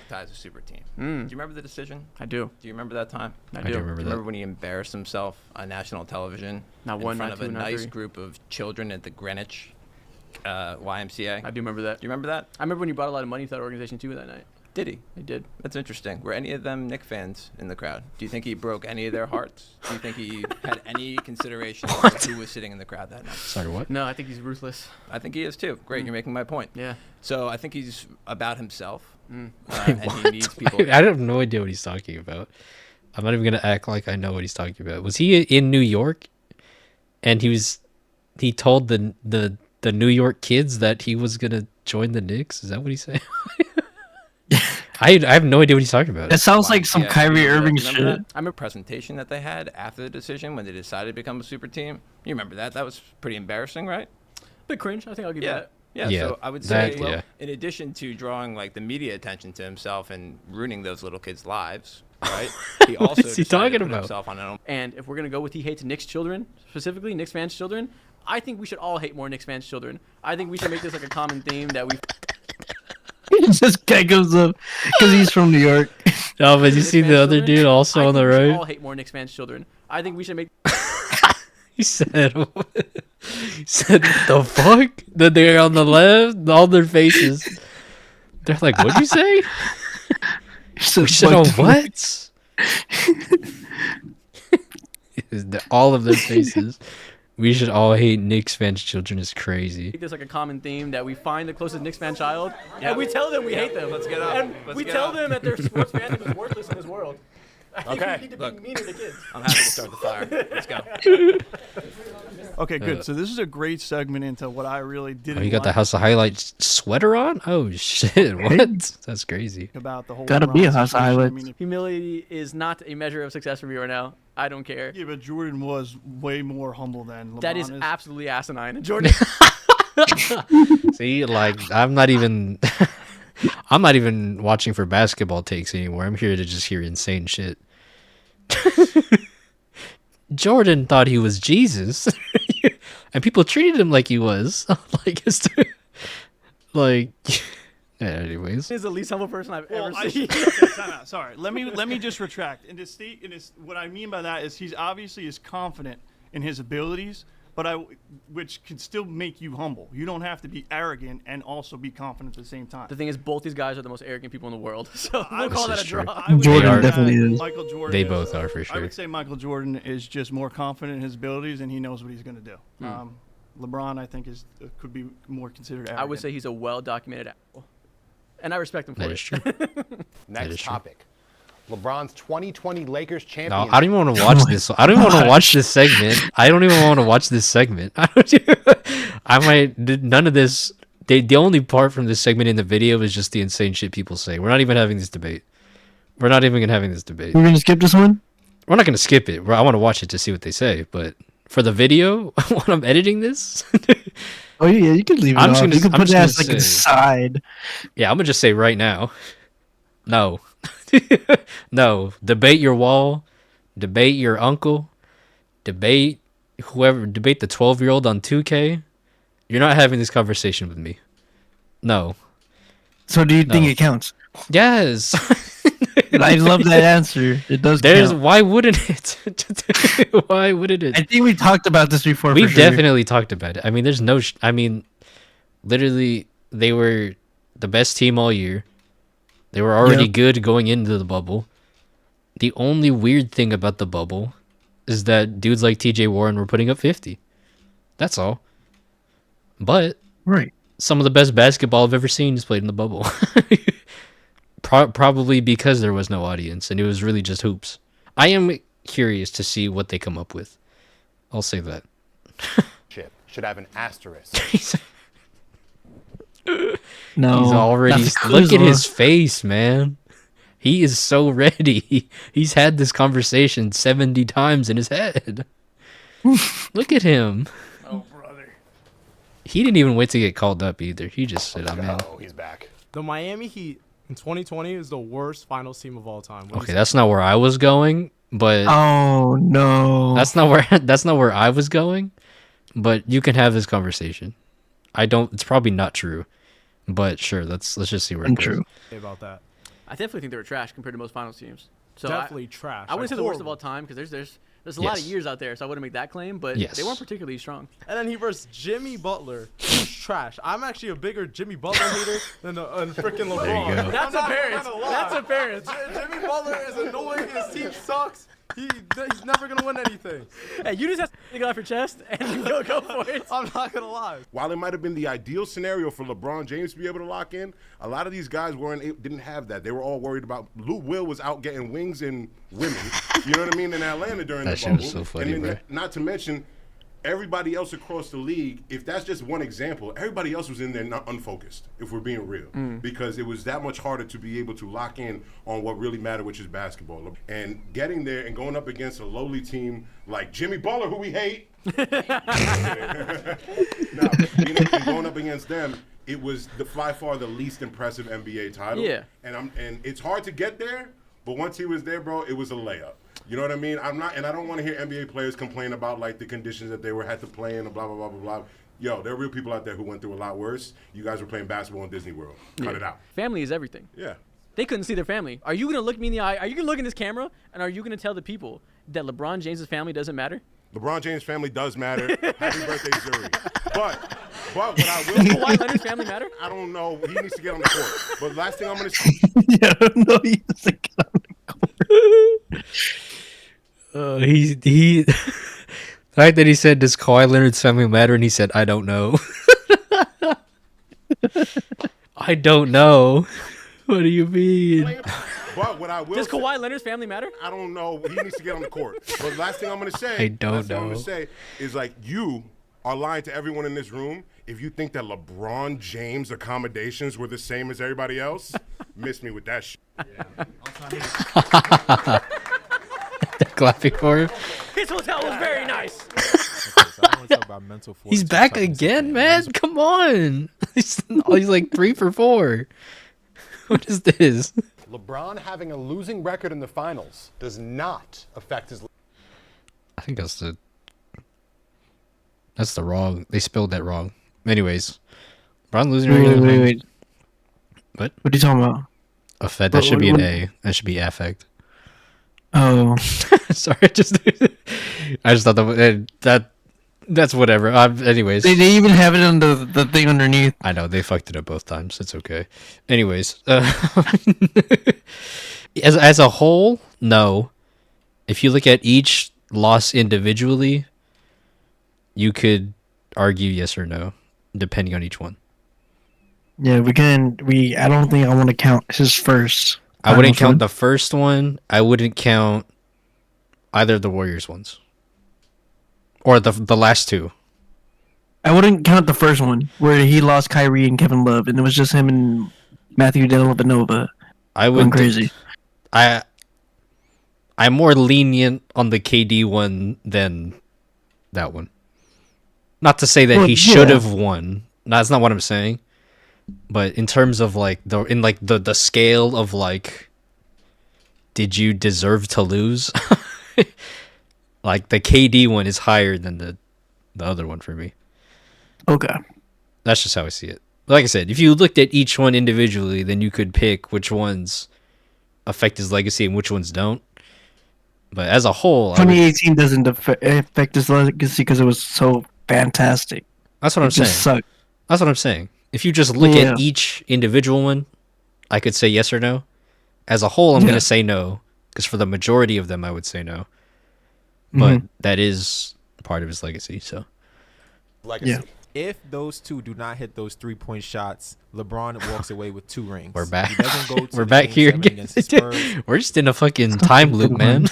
ties a super team. Mm. Do you remember the decision? I do. Do you remember that time? I I do. do Do remember you that. remember when he embarrassed himself on national television Not in one, front not of a two, not nice three. group of children at the Greenwich YMCA? I do remember that. Do you remember that? I remember when you brought a lot of money to that organization too that night. Did he? I did. That's interesting. Were any of them Knicks fans in the crowd? Do you think he broke any of their hearts? Do you think he had any consideration for who was sitting in the crowd that night? Sorry, what? No, I think he's ruthless. I think he is too. Great, you're making my point. Yeah. So I think he's about himself, Mm. and he needs people. I have no idea what he's talking about. I'm not even gonna act like I know what he's talking about. Was he in New York? And he told the New York kids that he was gonna join the Knicks. Is that what he said? I have no idea what he's talking about. That sounds like some YMCA. Kyrie You remember Irving that? shit. Remember that? I remember a presentation that they had after the decision when they decided to become a super team. You remember that? That was pretty embarrassing, right? Bit cringe. I think I'll give you Yeah. that. Yeah, Yeah, so I would that- say, yeah. in addition to drawing like the media attention to himself and ruining those little kids' lives, right? He also is he decided to talking put about? himself on an own. And if we're gonna go with he hates Knicks children, specifically Knicks fans' children, I think we should all hate more Knicks fans' children. I think we should make this like a common theme that we. This guy comes up because he's from New York. Oh, but you Knicks see fans' the other children, dude also I on think the we should right? all hate more Knicks fans' children. I think we should make. He said, he said, the fuck? Then they're on the left, all their faces. They're like, what'd you say? We should all what? All of their faces. We should all hate Knicks fans' children is crazy. Make this like a common theme that we find the closest Knicks fan child, and we tell them we hate them. Let's get up. And Let's we get tell up. them that their sports fandom is worthless in this world. I think Okay, we need to look. be meaner to kids. I'm happy to start the fire. Let's go. Okay, good. So this is a great segment into what I really didn't Oh, you got the like House of Highlights sweater on? Oh, shit. What? That's crazy. about the whole. Gotta be a LeBron House of situation. I Highlights. mean, if- Humility is not a measure of success for me right now. I don't care. yeah, but Jordan was way more humble than LeBron That is is. absolutely asinine. And Jordan, See, like, I'm not even I'm not even watching for basketball takes anymore. I'm here to just hear insane shit. Jordan thought he was Jesus, and people treated him like he was. Like, yeah, anyways. is the least humble person I've Well, ever I seen. should, okay, time out. Sorry. Let me just retract. In this, what I mean by that is he's obviously is confident in his abilities, but which can still make you humble. You don't have to be arrogant and also be confident at the same time. The thing is, both these guys are the most arrogant people in the world. So I we'll call This that a is true. draw. I would Jordan say that definitely is. Michael Jordan. They is- both are for I sure. would say Michael Jordan is just more confident in his abilities and he knows what he's going to do. LeBron, I think, could be more considered arrogant. I would say he's a well-documented asshole. And I respect him for That it. is true. Next is true. topic. LeBron's 2020 Lakers No, champion. I don't even want to watch this. I don't even want to watch this segment. I don't even want to watch this segment. I might. None of this. The only part from this segment in the video is just the insane shit people say. We're not even having this debate. We're not even having this debate. We're gonna skip this one. We're not gonna skip it. I want to watch it to see what they say. But for the video, when I'm editing this, Oh yeah, you can leave it I'm just off. gonna- You can I'm put just that gonna as like a say- side. yeah, I'm gonna just say right now, no, no. Debate your wall, debate your uncle, debate whoever. Debate the 12-year-old on 2K. You're not having this conversation with me. No. So do you think No. it counts? Yes. I love that answer. It does. Count. Why wouldn't it? Why wouldn't it? I think we talked about this before. We've definitely talked about it. I mean, there's no. I mean, literally, they were the best team all year. They were already good going into the bubble. The only weird thing about the bubble is that dudes like TJ Warren were putting up 50. That's all. But some of the best basketball I've ever seen is played in the bubble. Probably because there was no audience and it was really just hoops. I am curious to see what they come up with. I'll say that. Chip should have an asterisk. No, he's already. Look at his face, man. He is so ready. He's had this conversation 70 times in his head. Look at him. Oh, brother. He didn't even wait to get called up either. He just said, I'm in. Oh, he's back. The Miami Heat in 2020 is the worst finals team of all time. Okay, that's not where I was going, but oh no, that's not where I was going. But you can have this conversation. It's probably not true, but sure. Let's just see where it goes. Untrue. About that. I definitely think they were trash compared to most finals teams. So Definitely trash. I wouldn't say the worst of horrible. all time because there's a lot of years out there, so I wouldn't make that claim. But they weren't particularly strong. And then he versus Jimmy Butler, who's trash. I'm actually a bigger Jimmy Butler hater than freaking LeBron. There you go. That's apparent. That's apparent. Jimmy Butler is annoying. His team sucks. He's never gonna win anything. Hey, you just have to get off your chest and go for it. I'm not gonna lie. While it might have been the ideal scenario for LeBron James to be able to lock in, a lot of these guys didn't have that. They were all worried about. Lou Will was out getting wings and women. You know what I mean? In Atlanta during That the shit bubble. was so funny, and then, bro. not to mention, everybody else across the league. If that's just one example, everybody else was in there not unfocused. If we're being real, because it was that much harder to be able to lock in on what really mattered, which is basketball. And getting there and going up against a lowly team like Jimmy Butler, who we hate. Going up against them, it was by far the least impressive NBA title. Yeah. And it's hard to get there, but once he was there, bro, it was a layup. You know what I mean? I don't want to hear NBA players complain about like the conditions that they had to play in and blah blah blah blah blah. Yo, there are real people out there who went through a lot worse. You guys were playing basketball in Disney World. Cut it out. Family is everything. Yeah. They couldn't see their family. Are you gonna look me in the eye? Are you gonna look in this camera? And are you gonna tell the people that LeBron James' family doesn't matter? LeBron James' family does matter. Happy birthday, Zuri. But what I will Does Kawhi Leonard's family matter? I don't know. He needs to get on the court. But last thing I'm gonna say. Yeah, no, he doesn't get on the court. He the fact that he said, "Does Kawhi Leonard's family matter?" and he said, "I don't know." I don't know. What do you mean? But what I will Does Kawhi Leonard's family matter? I don't know. He needs to get on the court. But last thing I'm going to say, I don't last thing I'm know. going to say is like you are lying to everyone in this room if you think that LeBron James accommodations were the same as everybody else. Miss me with that shit. Clapping for him. His hotel was very nice. He's back again, man. Come on. He's like 3 for 4. What is this? LeBron having a losing record in the finals does not affect his. I think that's the wrong. They spelled that wrong. Anyways, LeBron losing regular. Wait. What? What are you talking about? Affect. That should be an A. That should be affect. Oh, sorry. I just thought that's whatever. Anyways, they even have it on the thing underneath. I know they fucked it up both times. It's okay. Anyways, as a whole, no. If you look at each loss individually, you could argue yes or no, depending on each one. Yeah, I don't think I want to count his first. I wouldn't count the first one. I wouldn't count either of the Warriors ones. Or the last two. I wouldn't count the first one where he lost Kyrie and Kevin Love, and it was just him and Matthew Dellavedova. I would going crazy. I'm more lenient on the KD one than that one. Not to say that he should have won. No, that's not what I'm saying. But in terms of like the scale of like, did you deserve to lose? Like the KD one is higher than the other one for me. Okay. That's just how I see it. Like I said, if you looked at each one individually, then you could pick which ones affect his legacy and which ones don't. But as a whole, 2018 doesn't affect his legacy because it was so fantastic. That's what I'm saying. Sucked. That's what I'm saying. If you just look at each individual one, I could say yes or no. As a whole, I'm going to say no, because for the majority of them, I would say no. But that is part of his legacy. So, Legacy. Yeah. If those two do not hit those 3-point shots, LeBron walks away with 2 rings. We're back. He doesn't go to We're the back game here 7 again. against the Spurs. We're just in a fucking time loop, man.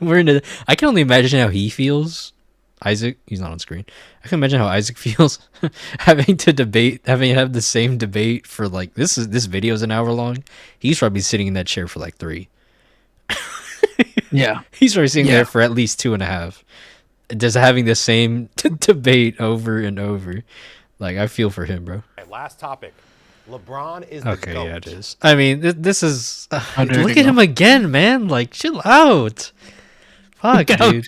We're in a. I can only imagine how he feels. Isaac, he's not on screen. I can imagine how Isaac feels having to have the same debate for like this video's an hour long. He's probably sitting in that chair for like 3. Yeah, he's probably sitting there for at least 2.5. Just having the same debate over and over. Like, I feel for him, bro. Okay, last topic. LeBron is the Okay, GOAT. yeah, it is. I mean, this is. there Look you at go. him again, man. Like, chill out. Fuck, dude.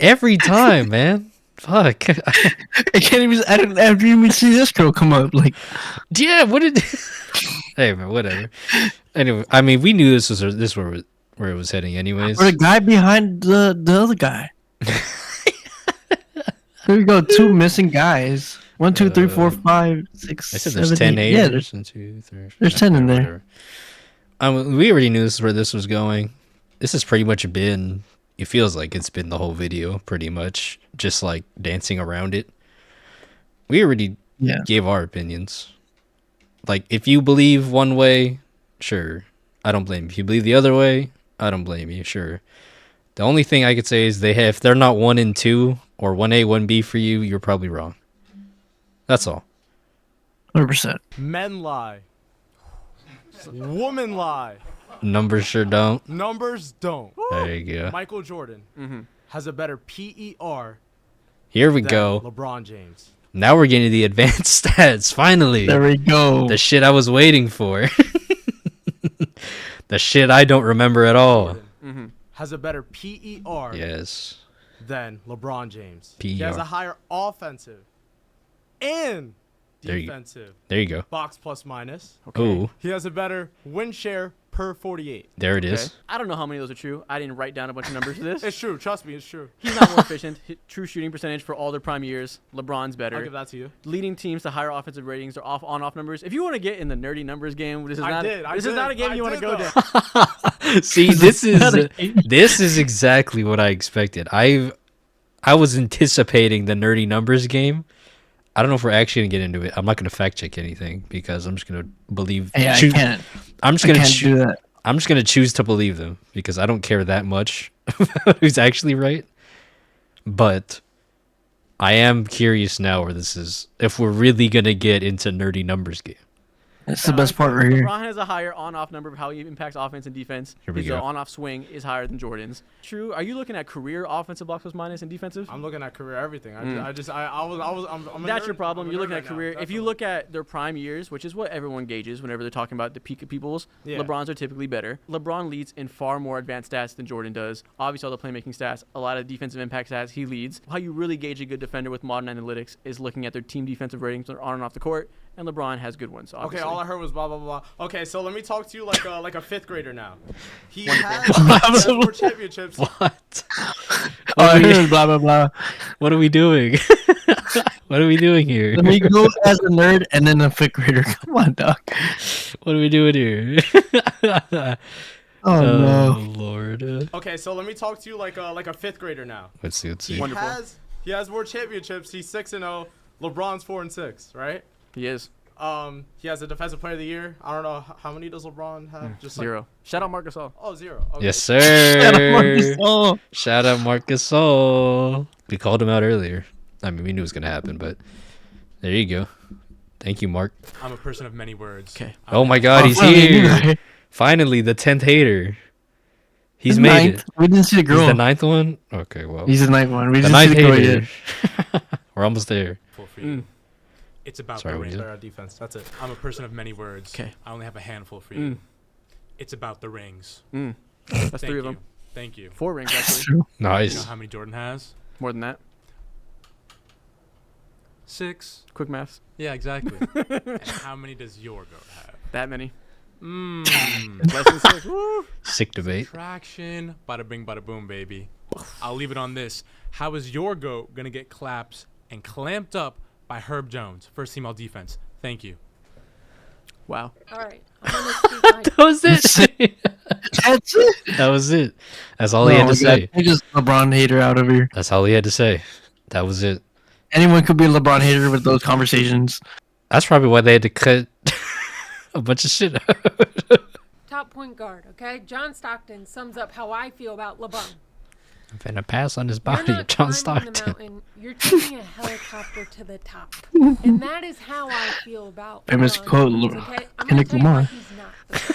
Every time, man. Fuck. I can't even. I didn't even see this girl come up. Like, yeah, what did? Hey, man, whatever. Anyway, I mean, we knew this where it was heading, anyways. or the guy behind the other guy. There we go. 2 missing guys. 1, 2, 3, 4, 5, 6. I said there's 7, 10 8. Yeah, haters. 1, 2, 3, there's 10 in there. whatever. We already knew this is where this was going. This has pretty much been. It feels like it's been the whole video, pretty much, just like dancing around it. We already gave our opinions. Like, if you believe one way, sure, I don't blame you. If you believe the other way, I don't blame you, sure. The only thing I could say is if they're not 1 and 2 or 1A, 1B for you, you're probably wrong. That's all. 100%. Men lie. Women lie. Numbers sure don't. Numbers don't. There you go. Michael Jordan has a better PER Here we than go. LeBron James. Now we're getting to the advanced stats. Finally. There we go. The shit I was waiting for. The shit I don't remember at all. Has a better PER Yes. than LeBron James. PER. He has a higher offensive and There you- defensive There you go. box plus minus. Ooh, He has a better win share per 48. there it is. I don't know how many of those are true. I didn't write down a bunch of numbers for this. It's true. Trust me, it's true. He's not more efficient. True shooting percentage for all their prime years. LeBron's better. I'll give that to you. Leading teams to higher offensive ratings or on-off numbers. If you want to get in the nerdy numbers game, this is I not. did, I This is did, not a game I you want to did, go though. down. See, this is exactly what I expected. I was anticipating the nerdy numbers game. I don't know if we're actually gonna get into it. I'm not gonna fact check anything because I'm just gonna believe. Hey, I can't. I'm just I gonna can't do that. I'm just gonna choose to believe them because I don't care that much who's actually right. But I am curious now where this is. If we're really gonna get into nerdy numbers game. That's the best part right here. LeBron has a higher on-off number of how he impacts offense and defense. Here we His go. on-off swing is higher than Jordan's. True. Are you looking at career offensive box plus minus and defensive? I'm looking at career everything. I'm a That's nerd. your problem. I'm a You're nerd looking right at now, career. If definitely. you look at their prime years, which is what everyone gauges whenever they're talking about the peak of people's, Yeah. LeBron's are typically better. LeBron leads in far more advanced stats than Jordan does. Obviously, all the playmaking stats, a lot of defensive impact stats, he leads. How you really gauge a good defender with modern analytics is looking at their team defensive ratings on and off the court, and LeBron has good ones. Okay, Obviously. all I heard was blah blah blah. Okay, so let me talk to you like a 5th grader now. He Wonderful. has more championships. What? Oh, I heard blah blah blah. What are we doing? What are we doing here? Let me go as a nerd and then a 5th grader. Come on, dog. What are we doing here? Oh, no. Lord. Okay, so let me talk to you like a 5th grader now. Let's see. Let's see. Wonderful. He has more championships. He's 6-0. LeBron's 4-6, right? He is. He has a defensive player of the year. I don't know how many does LeBron have? Just like, 0. Shout out Marc Gasol. Oh, 0. Okay. Yes, sir. Shout out Marc Gasol. We called him out earlier. I mean, we knew it was gonna happen, but there you go. Thank you, Mark. I'm a person of many words. Okay. Oh my God, he's here. Finally, the 10th hater. He's made it. We didn't see the girl. He's the 9th one? Okay, well. He's the 9th one. We the didn't see 9th the girl hater. yet. We're almost there. For you. It's about Sorry, the what rings. is it? Better at defense. That's it. I'm a person of many words. Okay. I only have a handful for you. It's about the rings. That's Thank 3 of you. them. Thank you. 4 rings, actually. You know Nice. how many Jordan has? More than that. 6. Quick maths. Yeah, exactly. And how many does your goat have? That many. Less than 6. Woo. Sick debate. Traction. Bada bing, bada boom, baby. I'll leave it on this. How is your GOAT going to get claps and clamped up by Herb Jones, first team all defense? Thank you. Wow. All right. I'm gonna speak my That was it. That's it. That was it. That's all he had to say. I just LeBron hater out of here. That's all he had to say. That was it. Anyone could be a LeBron hater with those conversations. That's probably why they had to cut a bunch of shit out. top point guard, okay? John Stockton sums up how I feel about LeBron. I'm finna pass on his You're body, not John climbing the Stockton. mountain, you're taking a helicopter to the top. And that is how I feel about Famous LeBron quote, James, okay? I'm gonna Kendrick tell you why Lamar. he's not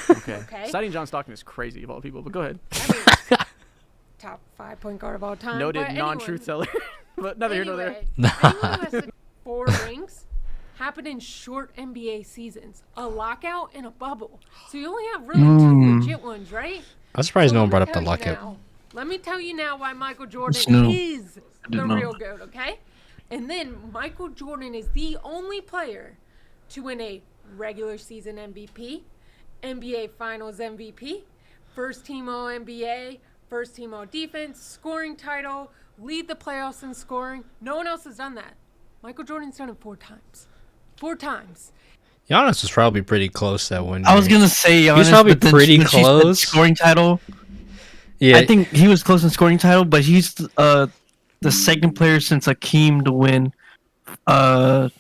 the GOAT, okay? Citing John Stockton is crazy of all people, but go ahead. Top 5 point guard of all time. Noted but non-truth teller. But neither here nor there. anyone who has 4 rings happened in short NBA seasons. A lockout and a bubble. So you only have really 2 legit ones, right? I'm surprised no one let brought me up the tell you lockout. now- Let me tell you now why Michael Jordan Snoop. is I the didn't know. real GOAT, okay? And then Michael Jordan is the only player to win a regular season MVP, NBA Finals MVP, first team All NBA, first team All Defense, scoring title, lead the playoffs in scoring. No one else has done that. Michael Jordan's done it 4 times. 4 times. Giannis was probably pretty close that one. I was year. gonna say Giannis, He was probably but then pretty when she said close. scoring title. Yeah, I think he was close in scoring title, but he's the second player since Akeem to win all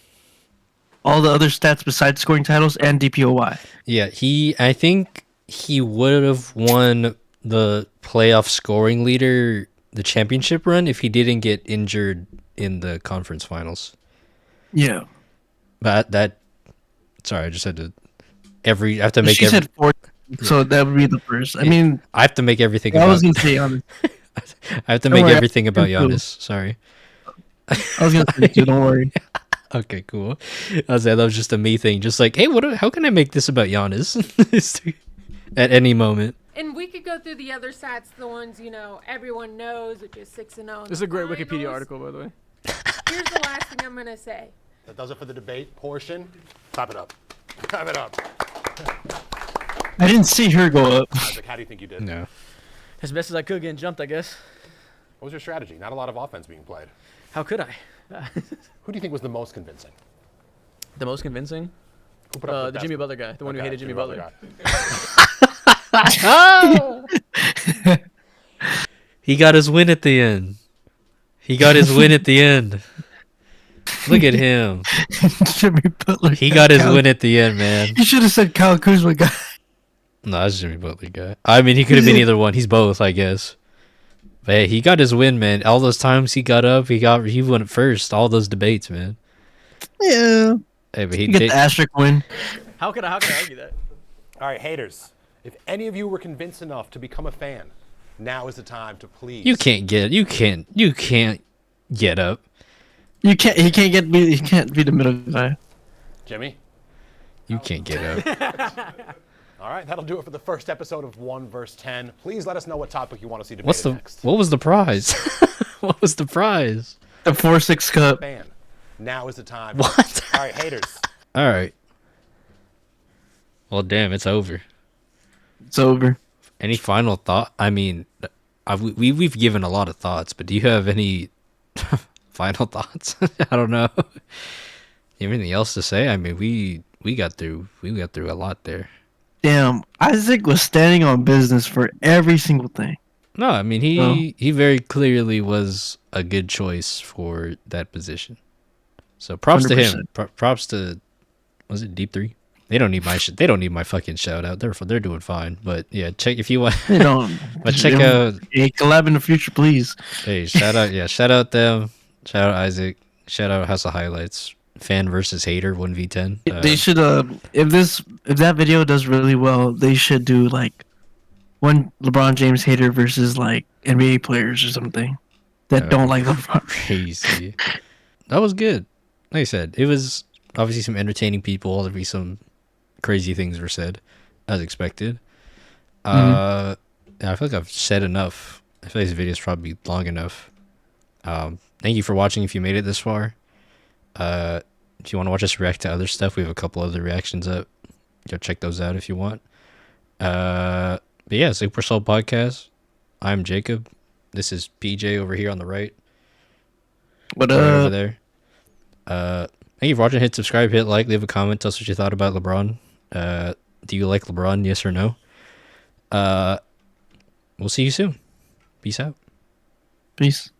the other stats besides scoring titles and DPOY. yeah. I think he would have won the playoff scoring leader, the championship run, if he didn't get injured in the conference finals. Yeah. But sorry, I just had to. I have to make. She said 4, so that would be the first. I mean, I have to make everything. I about, was gonna say Giannis. I have to Don't make worry, everything about I'm cool. Giannis. Sorry. I was gonna say too. Don't worry. Okay, cool. That was just a me thing. Just like, hey, how can I make this about Giannis at any moment? And we could go through the other stats, the ones, everyone knows, which is 6-0. This is a great Wikipedia article, by the way. Here's the last thing I'm going to say. That does it for the debate portion. Clap it up. Clap it up. I didn't see her go up. Isaac, how do you think you did? No. As best as I could getting jumped, I guess. What was your strategy? Not a lot of offense being played. How could I? Who do you think was the most convincing? The most convincing? Who put up The Jimmy Butler guy. The one who hated Jimmy Butler. He got his win at the end. Look at him. Jimmy Butler. He got his win at the end, man. You should have said Kyle Kuzma guy. No, that's Jimmy Butler guy. I mean, he could have been either one. He's both, I guess. But hey, he got his win, man. All those times he got up, he went first. All those debates, man. Yeah. Hey, but You get the asterisk win. How could I argue that? All right, haters. If any of you were convinced enough to become a fan, now is the time to please. You can't get up. You can't be the middle guy. Jimmy? You can't get up. All right, that'll do it for the first episode of 1 vs. 10. Please let us know what topic you want to see debated next. What was the prize? What was the prize? The 4-6 cup. Fan. Now is the time. What? All right, haters. All right. Well, damn, it's over. It's over. Any final thought? I mean, we've given a lot of thoughts, but do you have any final thoughts? I don't know. Anything else to say? I mean, we got through a lot there. Damn, Isaac was standing on business for every single thing. No, I mean he very clearly was a good choice for that position. So props to him. Props to, was it Deep 3? They don't need my They don't need my fucking shout out. They're doing fine. But yeah, check if you want. They don't. But check out. Hey, collab in the future, please. Hey, shout out. Yeah, shout out them. Shout out Isaac. Shout out House of Highlights. Fan versus hater 1v10. They should if that video does really well, they should do like one LeBron James hater versus like NBA players or something that don't like LeBron. Crazy. That was good. Like I said, it was obviously some entertaining people. There'll be some crazy things were said, as expected. Yeah, I feel like I've said enough. I feel like this video is probably long enough. Thank you for watching if you made it this far. If you want to watch us react to other stuff, we have a couple other reactions up. Go check those out if you want. But yeah, Super Soul Podcast. I'm Jacob. This is PJ over here on the right. What right up? over there. Thank you for watching. Hit subscribe, hit like, leave a comment. Tell us what you thought about LeBron. Do you like LeBron? Yes or no? We'll see you soon. Peace out. Peace.